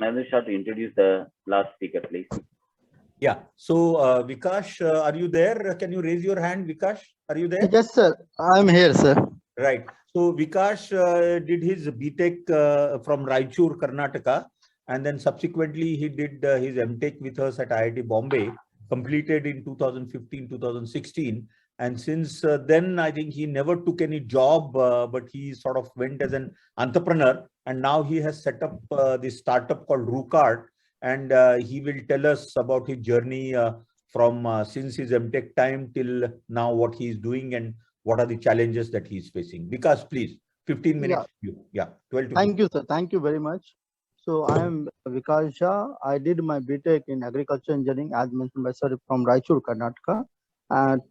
Mahendra Shah to introduce the last speaker, please. Yeah. So, Vikash, are you there? Can you raise your hand, Vikash? Are you there? Yes, sir. I'm here, sir. Right. So, Vikash did his BTech from Raichur, Karnataka, and then subsequently he did his MTech with us at IIT Bombay, completed in 2015, 2016. And since then, I think he never took any job, but he sort of went as an entrepreneur. And now he has set up this startup called RooCard. And he will tell us about his journey from since his MTech time till now, what he is doing and what are the challenges that he is facing. Vikas, please, 15 minutes. Yeah, 12 to 15. Thank you, sir. Thank you very much. So I am Vikas Shah. I did my BTech in agriculture engineering, as mentioned by sir, from Raichur, Karnataka, and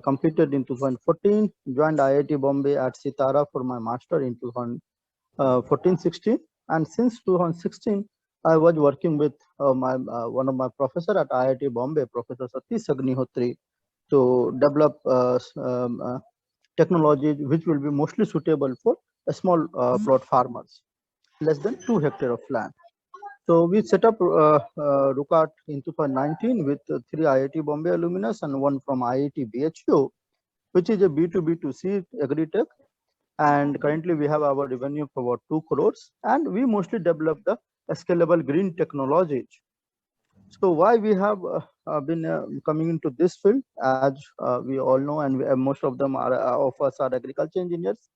completed in 2014. Joined IIT Bombay at Sitara for my master in 2014-16, and since 2016, I was working with one of my professor at IIT Bombay, Professor Satish Agnihotri, to develop technology which will be mostly suitable for small plot farmers, less than 2 hectares of land. So we set up RooCard in 2019 with 3 IIT Bombay alumnus and 1 from IIT BHU, which is a B2B2C agri-tech. And currently we have our revenue for about 2 crores, and we mostly develop the scalable green technologies. So why we have been coming into this field, as we all know, and most of them are of us are agriculture engineers.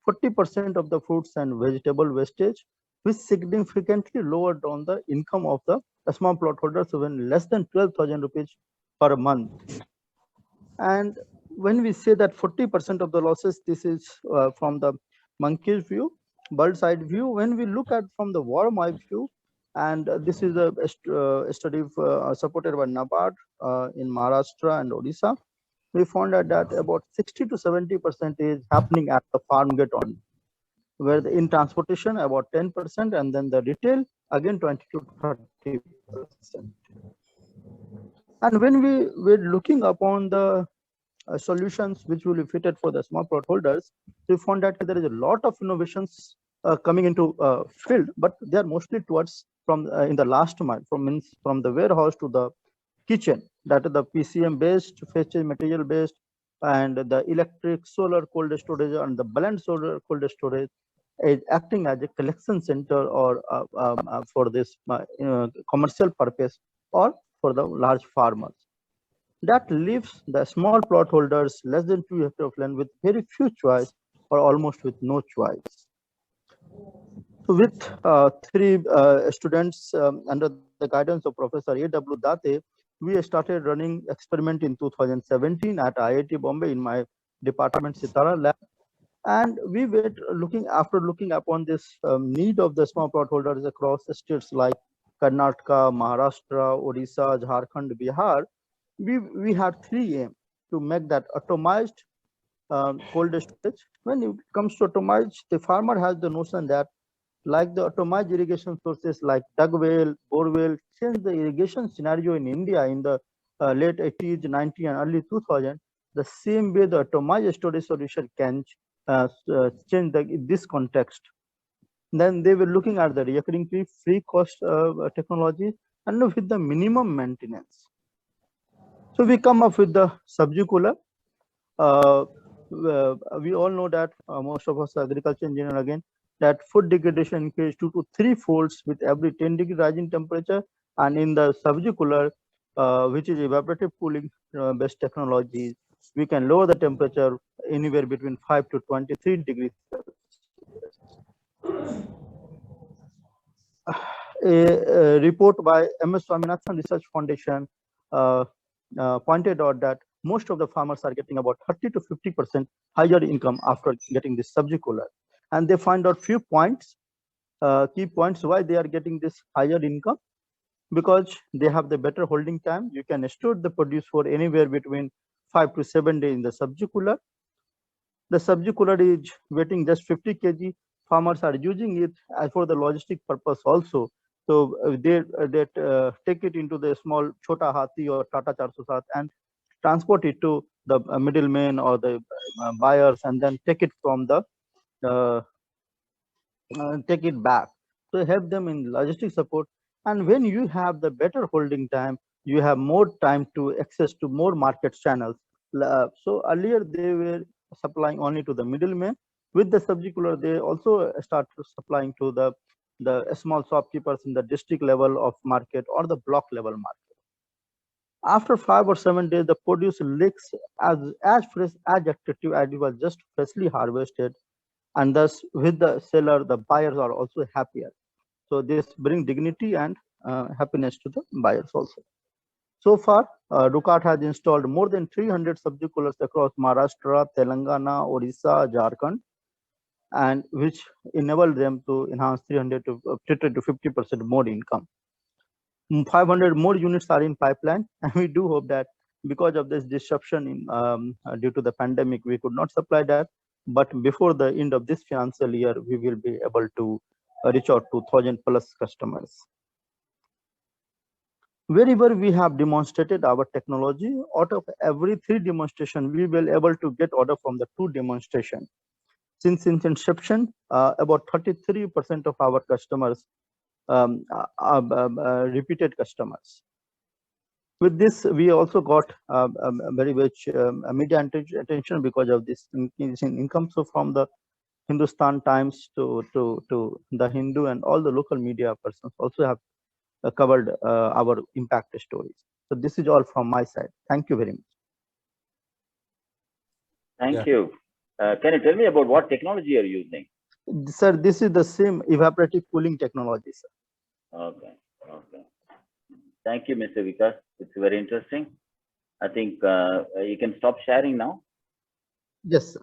40% of the fruits and vegetable wastage, which significantly lowered down the income of the small plot holders when less than 12,000 rupees per month. And when we say that 40% of the losses, this is from the monkey's view, bird's eye view. When we look at from the worm eye view, and this is a study supported by NABARD in Maharashtra and Odisha, we found out that about 60 to 70% is happening at the farm gate on, where in transportation about 10%, and then the retail again 20 to 30%. And when we were looking upon the solutions which will be fitted for the small plot holders, we found that there is a lot of innovations coming into field, but they are mostly towards from in the last mile, from the warehouse to the kitchen, that is the PCM based, phase change material based, and the electric, solar cold storage, and the blend solar cold storage is acting as a collection center or for this commercial purpose or for the large farmers. That leaves the small plot holders less than 2 hectares of land with very few choice or almost with no choice. So with 3 students under the guidance of Professor A.W. Date, we started running experiment in 2017 at IIT Bombay in my department Sitara lab. And we were looking upon this need of the small plot holders across the states like Karnataka, Maharashtra, Odisha, Jharkhand, Bihar. We had 3 aims to make that atomized cold storage. When it comes to atomized, the farmer has the notion that like the atomized irrigation sources like dug well, bore well, change the irrigation scenario in India in the late 80s, 90s, and early 2000s. The same way the atomized storage solution can change this context. Then they were looking at the recurring free cost technology and with the minimum maintenance. So we come up with the SubG cooler. We all know that most of us are agriculture engineer again, that food degradation increased 2 to 3 folds with every 10 degree rise in temperature. And in the SubG cooler, which is evaporative cooling based technology, we can lower the temperature anywhere between 5 to 23 degrees Celsius. A report by MS Swaminathan Research Foundation pointed out that most of the farmers are getting about 30 to 50% higher income after getting this SubG cooler. And they find out few points, key points why they are getting this higher income. Because they have the better holding time. You can store the produce for anywhere between 5 to 7 days in the SubG cooler. The SubG cooler is weighing just 50 kg. Farmers are using it as for the logistic purpose also. So they take it into the small Chota Hathi or Tata 407 and transport it to the middlemen or the buyers, and then take it from the take it back. So help them in logistic support. And when you have the better holding time, you have more time to access to more market channels. So earlier they were supplying only to the middlemen. With the sub-cooler, they also start supplying to the small shopkeepers in the district level of market or the block level market. After 5 or 7 days, the produce looks as fresh, as attractive as it was just freshly harvested, and thus with the seller, the buyers are also happier. So this brings dignity and happiness to the buyers also. So far, Ducat has installed more than 300 subsidy coolers across Maharashtra, Telangana, Odisha, Jharkhand, and which enable them to enhance 300 to 50% more income. 500 more units are in pipeline, and we do hope that because of this disruption due to the pandemic, we could not supply that. But before the end of this financial year, we will be able to reach out to 1,000 plus customers. Wherever we have demonstrated our technology, out of every 3 demonstration, we will able to get order from the 2 demonstration. Since its inception, about 33% of our customers repeated customers. With this, we also got very much media attention because of this increase in income. So from the Hindustan Times to the Hindu and all the local media persons also have covered our impact stories. So this is all from my side. Thank you very much. Thank you. Can you tell me about what technology you're using? Sir, this is the same evaporative cooling technology, sir. Okay. Thank you, Mr. Vikas. It's very interesting. I think you can stop sharing now. Yes, sir.